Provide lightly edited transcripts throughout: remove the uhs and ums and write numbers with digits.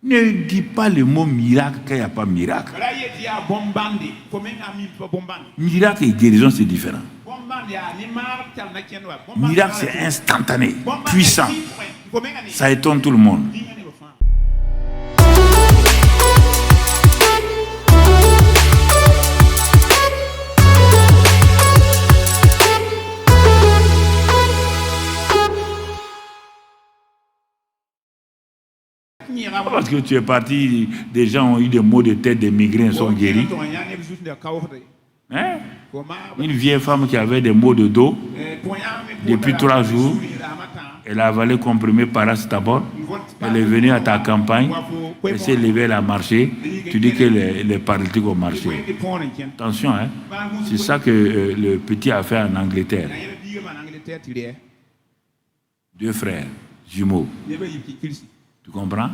Ne dis pas le mot miracle quand il n'y a pas miracle. Miracle et guérison, c'est différent. Miracle, c'est instantané, puissant. Ça étonne tout le monde. Parce que tu es parti, des gens ont eu des maux de tête, des migraines sont guéris. Hein? Une vieille femme qui avait des maux de dos, depuis 3 jours, elle a avalé comprimé paracétamol, elle est venue à ta campagne, elle s'est levée, elle a marché, tu dis que les paralytiques ont marché. Attention, hein? C'est ça que le petit a fait en Angleterre. 2 frères, jumeaux. Tu comprends?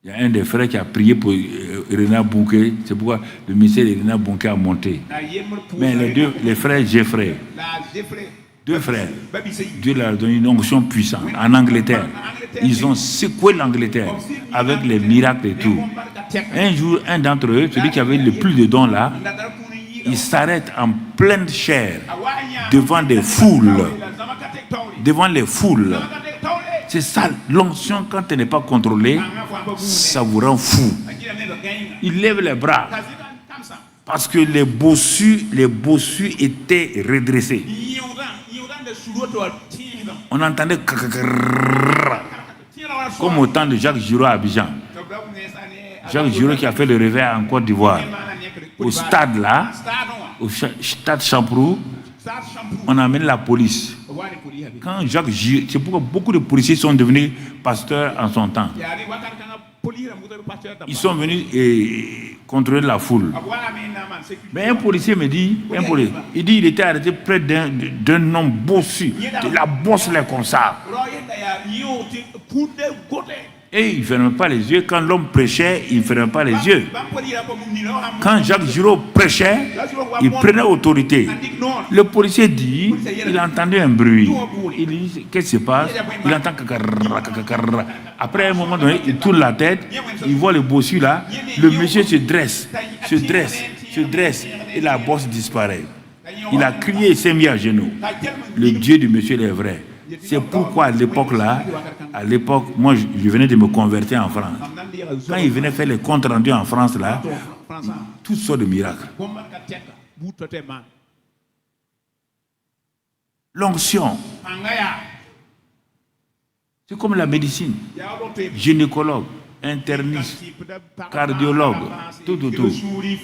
Il y a un des frères qui a prié pour Renard Bunke. C'est pourquoi le ministère de Renard Bunke a monté. Mais les frères Jeffrey, 2 frères, Dieu leur a donné une onction puissante en Angleterre. Ils ont secoué l'Angleterre avec les miracles et tout. Un jour, un d'entre eux, celui qui avait le plus de dons là, il s'arrête en pleine chair devant des foules. Devant les foules. C'est ça, l'onction, quand elle n'est pas contrôlée, ça vous rend fou. Il lève les bras parce que les bossus étaient redressés. On entendait comme au temps de Jacques Giraud à Abidjan. Jacques Giraud qui a fait le réveil en Côte d'Ivoire. Au stade là, au stade Champrou, on a amené la police. Quand Jacques Giraud, c'est pourquoi beaucoup de policiers sont devenus pasteurs en son temps. Ils sont venus contrôler la foule. Mais un policier me dit, il était arrêté près d'un homme bossu. Il a bossé comme ça. Et il ne fermait pas les yeux. Quand l'homme prêchait, il ne fermait pas les yeux. Quand Jacques Giraud prêchait, il prenait autorité. Le policier dit, il a entendu un bruit. Il dit, qu'est-ce qui se passe? Il entend cacarra. Après un moment donné, il tourne la tête, il voit le bossu là. Le monsieur se dresse, et la bosse disparaît. Il a crié, il s'est mis à genoux. Le Dieu du monsieur est vrai. C'est pourquoi à l'époque, moi je venais de me convertir en France. Quand il venait faire les comptes rendus en France là, toutes sortes de miracles. L'onction, c'est comme la médecine. Gynécologue, interniste, cardiologue, tout.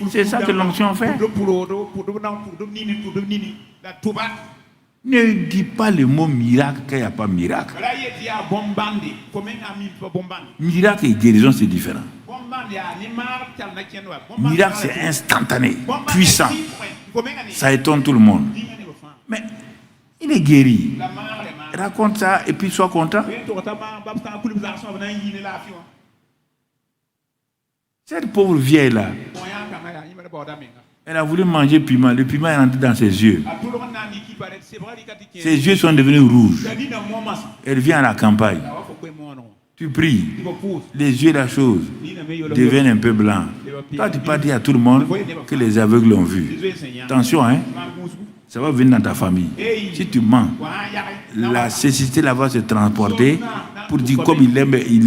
C'est ça que l'onction fait. Ne dis pas le mot miracle quand il n'y a pas miracle. Miracle et guérison, c'est différent. Miracle, c'est instantané, puissant. Ça étonne tout le monde. Mais il est guéri. Raconte ça et puis sois content. Cette pauvre vieille là, elle a voulu manger piment. Le piment est rentré dans ses yeux. Ses yeux sont devenus rouges. Elle vient à la campagne. Tu pries. Les yeux, la chose, deviennent un peu blancs. Toi, tu pas dire à tout le monde que les aveugles l'ont vu. Attention, hein. Ça va venir dans ta famille. Si tu mens, la cécité là va se transporter pour dire comme il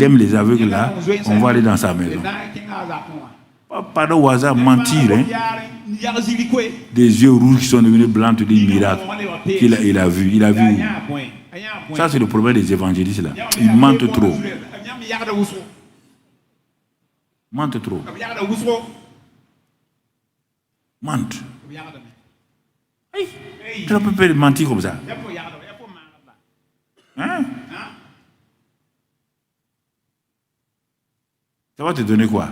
aime les aveugles là, on va aller dans sa maison. Pas de hasard, mentir. Hein? Des yeux rouges qui sont devenus blancs, tu dis miracle. Il a vu où? Ça, c'est le problème des évangélistes là. Ils mentent trop. Mentent trop. Mentent. Tu ne peux pas mentir comme ça. Hein? Ça va te donner quoi?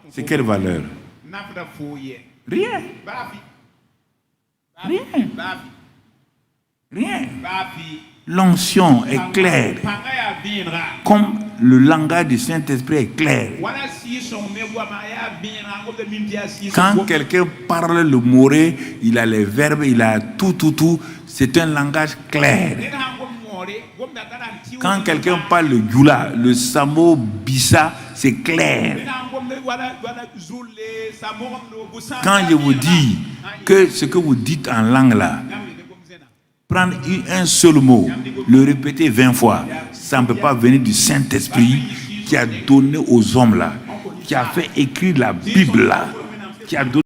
C'est quelle valeur? Rien. L'onction est claire. Comme le langage du Saint-Esprit est clair. Quand quelqu'un parle le moré, il a les verbes, il a tout. C'est un langage clair. Quand quelqu'un parle le Djoula, le Samo Bissa, c'est clair. Quand je vous dis que ce que vous dites en langue là, prendre un seul mot, le répéter 20 fois, ça ne peut pas venir du Saint-Esprit qui a donné aux hommes là, qui a fait écrire la Bible là, qui a donné